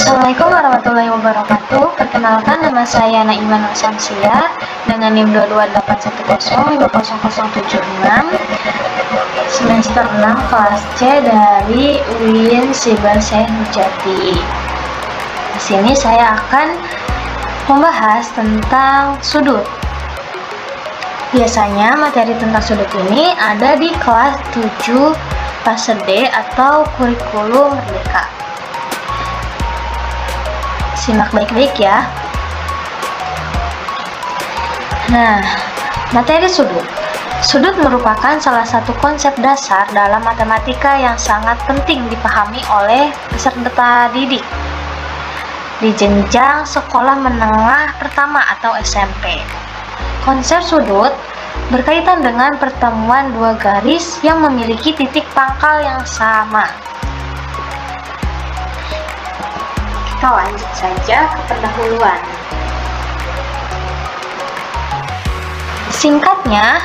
Assalamualaikum warahmatullahi wabarakatuh. Perkenalkan, nama saya Naimah Nur Syamsiah dengan NIM 22810500076 semester 6 kelas C dari UIN Siber Syekh Nurjati. Di sini saya akan membahas tentang sudut. Biasanya materi tentang sudut ini ada di kelas 7 fase D atau kurikulum merdeka. Simak baik-baik ya. Nah, materi sudut. Sudut merupakan salah satu konsep dasar dalam matematika yang sangat penting dipahami oleh peserta didik di jenjang sekolah menengah pertama atau SMP. Konsep sudut berkaitan dengan pertemuan dua garis yang memiliki titik pangkal yang sama. Kita lanjut saja ke pendahuluan. Singkatnya,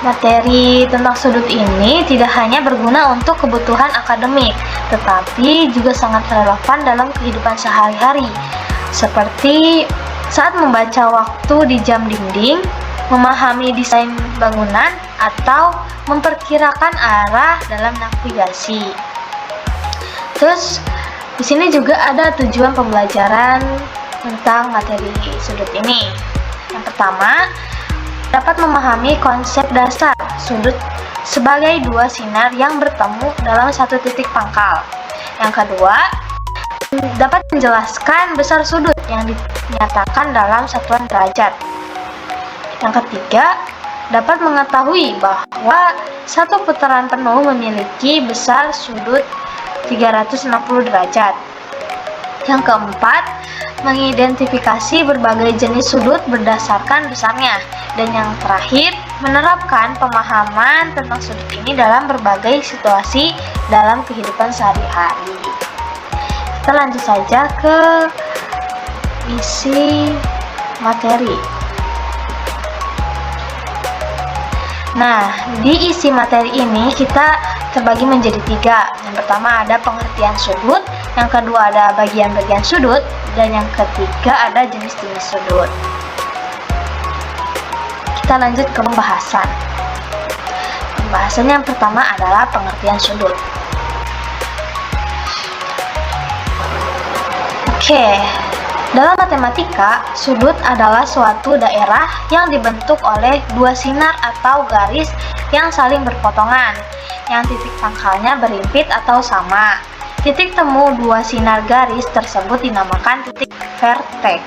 materi tentang sudut ini tidak hanya berguna untuk kebutuhan akademik, tetapi juga sangat relevan dalam kehidupan sehari-hari, seperti saat membaca waktu di jam dinding, memahami desain bangunan, atau memperkirakan arah dalam navigasi. Terus, di sini juga ada tujuan pembelajaran tentang materi sudut ini. Yang pertama, dapat memahami konsep dasar sudut sebagai dua sinar yang bertemu dalam satu titik pangkal. Yang kedua, dapat menjelaskan besar sudut yang dinyatakan dalam satuan derajat. Yang ketiga, dapat mengetahui bahwa satu putaran penuh memiliki besar sudut 360 derajat. Yang keempat, mengidentifikasi berbagai jenis sudut berdasarkan besarnya. Dan yang terakhir, menerapkan pemahaman tentang sudut ini dalam berbagai situasi dalam kehidupan sehari-hari. Kita lanjut saja ke isi materi. Nah, di isi materi ini kita terbagi menjadi 3. Yang pertama ada pengertian sudut, yang kedua ada bagian-bagian sudut, dan yang ketiga ada jenis-jenis sudut. Kita lanjut ke pembahasan. Pembahasan yang pertama adalah pengertian sudut. Oke. Dalam matematika, sudut adalah suatu daerah yang dibentuk oleh dua sinar atau garis yang saling berpotongan, yang titik pangkalnya berimpit atau sama. Titik temu dua sinar garis tersebut dinamakan titik vertex.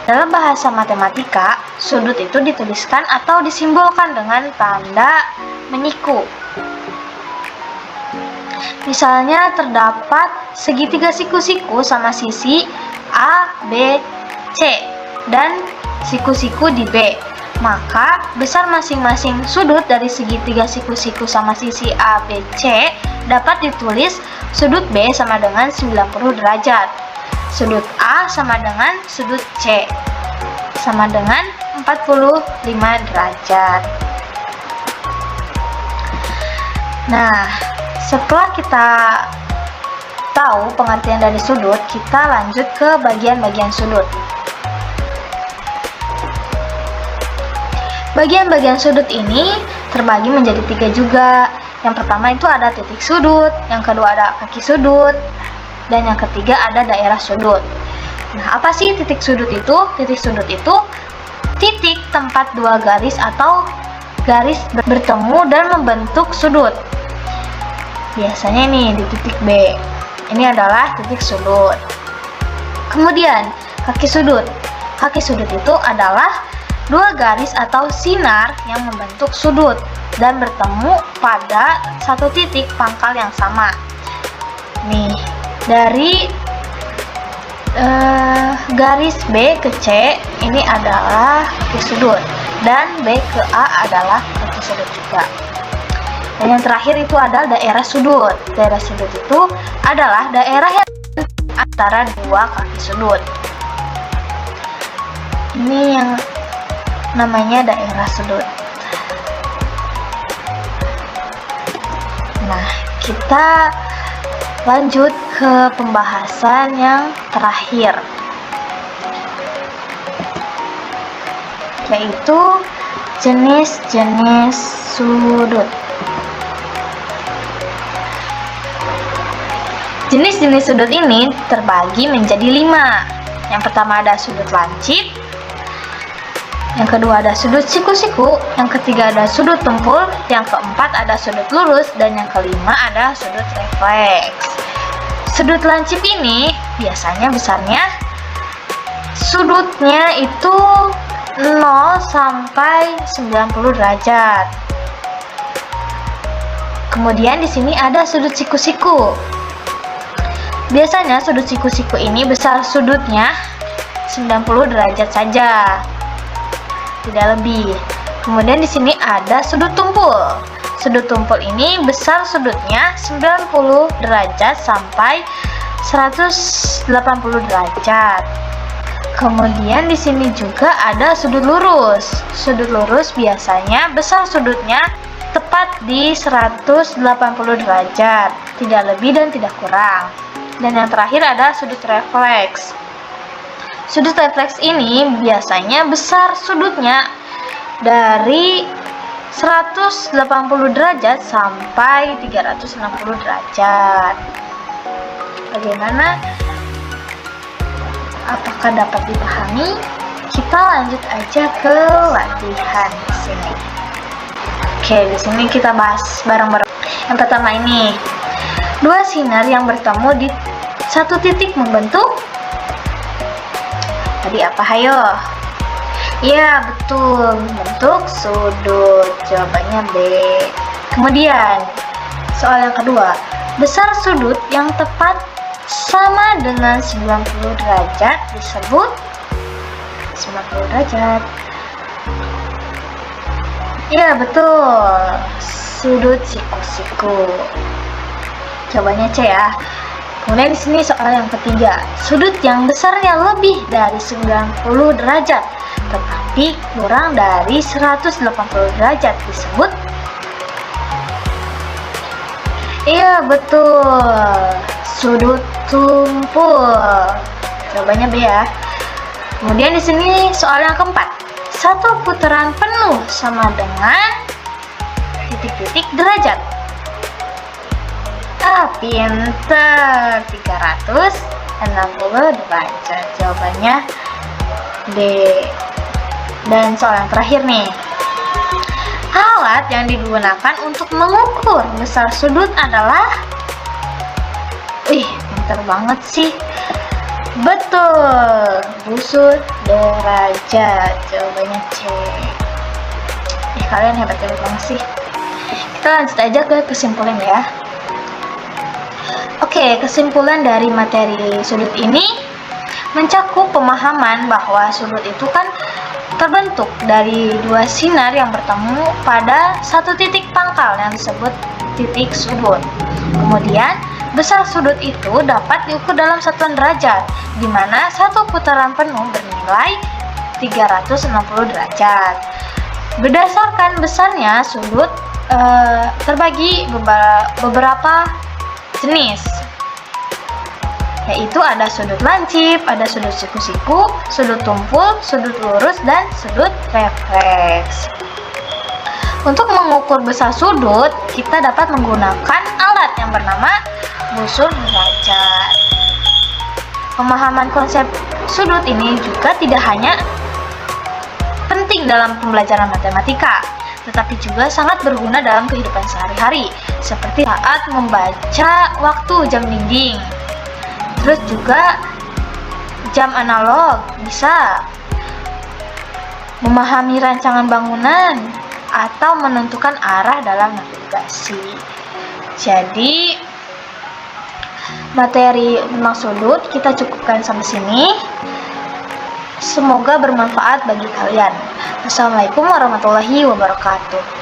Dalam bahasa matematika, sudut itu dituliskan atau disimbolkan dengan tanda menyiku. Misalnya terdapat segitiga siku-siku sama sisi A, B, C, dan siku-siku di B. Maka besar masing-masing sudut dari segitiga siku-siku sama sisi A, B, C dapat ditulis sudut B sama dengan 90 derajat. Sudut A sama dengan sudut C sama dengan 45 derajat. Nah, setelah kita tahu pengertian dari sudut, kita lanjut ke bagian-bagian sudut. Bagian-bagian sudut ini terbagi menjadi 3 juga. Yang pertama itu ada titik sudut, yang kedua ada kaki sudut, dan yang ketiga ada daerah sudut. Nah, apa sih titik sudut itu? Titik sudut itu titik tempat dua garis atau garis bertemu dan membentuk sudut. Biasanya nih di titik B. Ini adalah titik sudut. Kemudian kaki sudut. Kaki sudut itu adalah dua garis atau sinar yang membentuk sudut dan bertemu pada satu titik pangkal yang sama. Nih, dari garis B ke C ini adalah kaki sudut dan B ke A adalah kaki sudut juga. Dan yang terakhir itu adalah daerah sudut. Daerah sudut itu adalah daerah yang antara dua kaki sudut. Ini yang namanya daerah sudut. Nah, kita Lanjut ke pembahasan yang terakhir, yaitu jenis-jenis sudut. Jenis-jenis sudut ini terbagi menjadi 5. Yang pertama ada sudut lancip, yang kedua ada sudut siku-siku, yang ketiga ada sudut tumpul, yang keempat ada sudut lurus, dan yang kelima ada sudut refleks. Sudut lancip ini biasanya besarnya sudutnya itu 0 sampai 90 derajat. Kemudian di sini ada sudut siku-siku. Biasanya sudut siku-siku ini besar sudutnya 90 derajat saja, tidak lebih. Kemudian di sini ada sudut tumpul. Sudut tumpul ini besar sudutnya 90 derajat sampai 180 derajat. Kemudian di sini juga ada sudut lurus. Sudut lurus biasanya besar sudutnya tepat di 180 derajat, tidak lebih dan tidak kurang. Dan yang terakhir ada sudut refleks. Sudut refleks ini biasanya besar sudutnya dari 180 derajat sampai 360 derajat. Bagaimana? Apakah dapat dipahami? Kita lanjut aja ke latihan di sini. Oke, di sini kita bahas bareng-bareng. Yang pertama ini, 2 sinar yang bertemu di satu titik membentuk. Tadi apa, hayo? Ya, betul, bentuk sudut. Jawabannya B. Kemudian, soal yang kedua, besar sudut yang tepat sama dengan 90 derajat disebut 90 derajat. Ya, betul, sudut siku-siku. Jawabannya C ya. Kemudian di sini soal yang ketiga, sudut yang besarnya lebih dari 90 derajat tetapi kurang dari 180 derajat disebut. Iya, betul, sudut tumpul. Jawabannya B ya. Kemudian di sini soal yang keempat, satu putaran penuh sama dengan titik-titik derajat. Pinter, 360 derajat. Jawabannya D. Dan soal yang terakhir nih, alat yang digunakan untuk mengukur besar sudut adalah, pinter banget sih, betul, busur derajat. Jawabannya C. Kalian hebat-hebat banget sih. Kita lanjut aja ke kesimpulan ya. Oke, kesimpulan dari materi sudut ini mencakup pemahaman bahwa sudut itu kan terbentuk dari 2 sinar yang bertemu pada satu titik pangkal yang disebut titik sudut. Kemudian, besar sudut itu dapat diukur dalam satuan derajat, di mana satu putaran penuh bernilai 360 derajat. Berdasarkan besarnya sudut terbagi beberapa jenis, yaitu ada sudut lancip, ada sudut siku-siku, sudut tumpul, sudut lurus, dan sudut refleks. Untuk mengukur besar sudut, kita dapat menggunakan alat yang bernama busur derajat. Pemahaman konsep sudut ini juga tidak hanya penting dalam pembelajaran matematika, tetapi juga sangat berguna dalam kehidupan sehari-hari, seperti saat membaca waktu jam dinding. Terus juga jam analog, bisa memahami rancangan bangunan atau menentukan arah dalam navigasi. Jadi materi tentang sudut kita cukupkan sampai sini. Semoga bermanfaat bagi kalian. Wassalamualaikum warahmatullahi wabarakatuh.